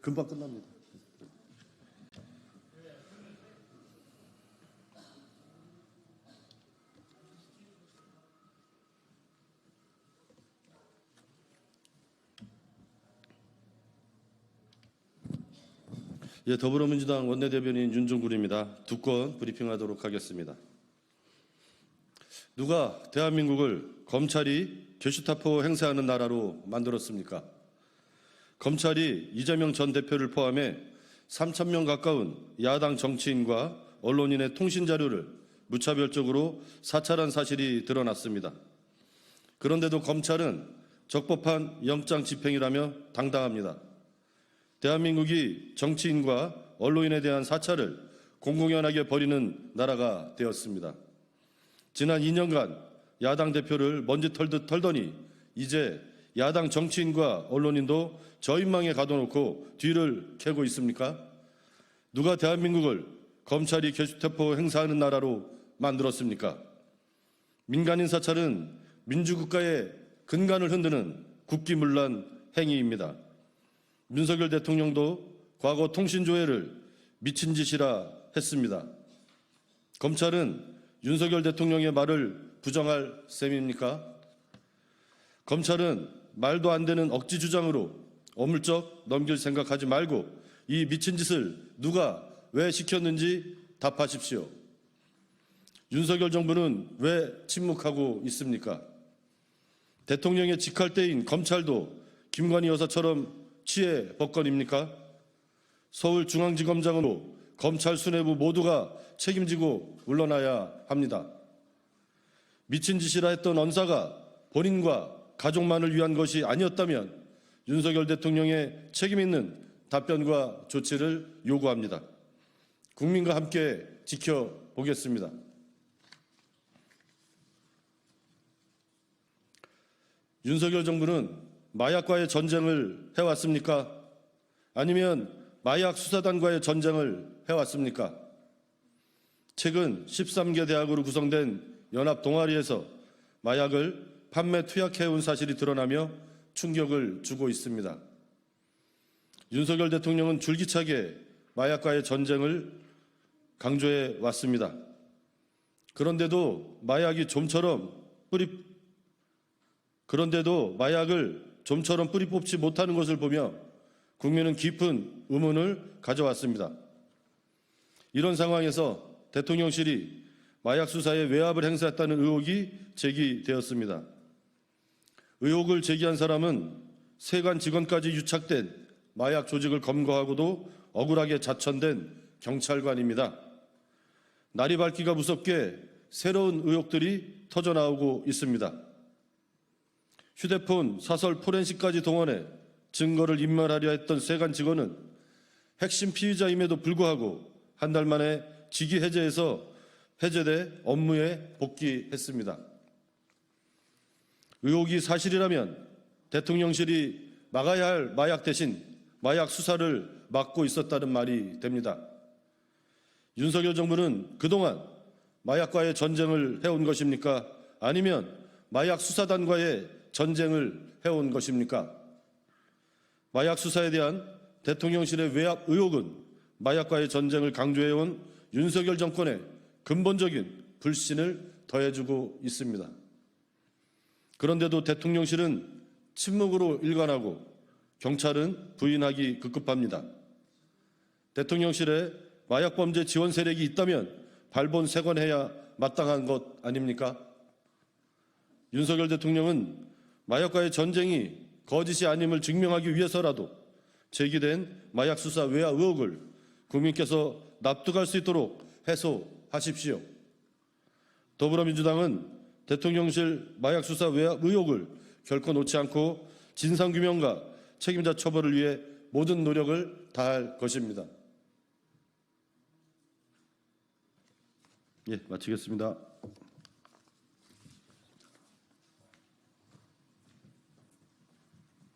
금방 끝납니다. 예, 더불어민주당 원내대변인 윤종굴입니다. 두 건 브리핑하도록 하겠습니다. 누가 대한민국을 검찰이 게슈타포 행세하는 나라로 만들었습니까? 검찰이 이재명 전 대표를 포함해 3,000명 가까운 야당 정치인과 언론인의 통신 자료를 무차별적으로 사찰한 사실이 드러났습니다. 그런데도 검찰은 적법한 영장 집행이라며 당당합니다. 대한민국이 정치인과 언론인에 대한 사찰을 공공연하게 벌이는 나라가 되었습니다. 지난 2년간 야당 대표를 먼지 털듯 털더니 이제 야당 정치인과 언론인도 저인망에 가둬놓고 뒤를 캐고 있습니까? 누가 대한민국을 검찰이 게슈타포 행사하는 나라로 만들었습니까? 민간인 사찰은 민주국가의 근간을 흔드는 국기문란 행위입니다. 윤석열 대통령도 과거 통신조회를 미친 짓이라 했습니다. 검찰은 윤석열 대통령의 말을 부정할 셈입니까? 검찰은 말도 안 되는 억지 주장으로 어물쩍 넘길 생각하지 말고 이 미친 짓을 누가 왜 시켰는지 답하십시오. 윤석열 정부는 왜 침묵하고 있습니까? 대통령의 직할대인 검찰도 김건희 여사처럼 치해 법권입니까? 서울중앙지검장으로 검찰 수뇌부 모두가 책임지고 물러나야 합니다. 미친 짓이라 했던 언사가 본인과 가족만을 위한 것이 아니었다면 윤석열 대통령의 책임 있는 답변과 조치를 요구합니다. 국민과 함께 지켜보겠습니다. 윤석열 정부는 마약과의 전쟁을 해왔습니까? 아니면 마약 수사단과의 전쟁을 해왔습니까? 최근 13개 대학으로 구성된 연합 동아리에서 마약을 판매 투약해온 사실이 드러나며 충격을 주고 있습니다. 윤석열 대통령은 줄기차게 마약과의 전쟁을 강조해 왔습니다. 그런데도 마약을 좀처럼 뿌리 뽑지 못하는 것을 보며 국민은 깊은 의문을 가져왔습니다. 이런 상황에서 대통령실이 마약 수사에 외압을 행사했다는 의혹이 제기되었습니다. 의혹을 제기한 사람은 세관 직원까지 유착된 마약 조직을 검거하고도 억울하게 자천된 경찰관입니다. 날이 밝기가 무섭게 새로운 의혹들이 터져나오고 있습니다. 휴대폰, 사설, 포렌식까지 동원해 증거를 인멸하려 했던 세관 직원은 핵심 피의자임에도 불구하고 한 달 만에 직위 해제돼 업무에 복귀했습니다. 의혹이 사실이라면 대통령실이 막아야 할 마약 대신 마약 수사를 막고 있었다는 말이 됩니다. 윤석열 정부는 그동안 마약과의 전쟁을 해온 것입니까? 아니면 마약 수사단과의 전쟁을 해온 것입니까? 마약 수사에 대한 대통령실의 외압 의혹은 마약과의 전쟁을 강조해온 윤석열 정권의 근본적인 불신을 더해주고 있습니다. 그런데도 대통령실은 침묵으로 일관하고 경찰은 부인하기 급급합니다. 대통령실에 마약범죄 지원 세력이 있다면 발본색원해야 마땅한 것 아닙니까? 윤석열 대통령은 마약과의 전쟁이 거짓이 아님을 증명하기 위해서라도 제기된 마약 수사 외압 의혹을 국민께서 납득할 수 있도록 해소하십시오. 더불어민주당은 대통령실 마약 수사 외압 의혹을 결코 놓지 않고 진상규명과 책임자 처벌을 위해 모든 노력을 다할 것입니다. 예, 마치겠습니다.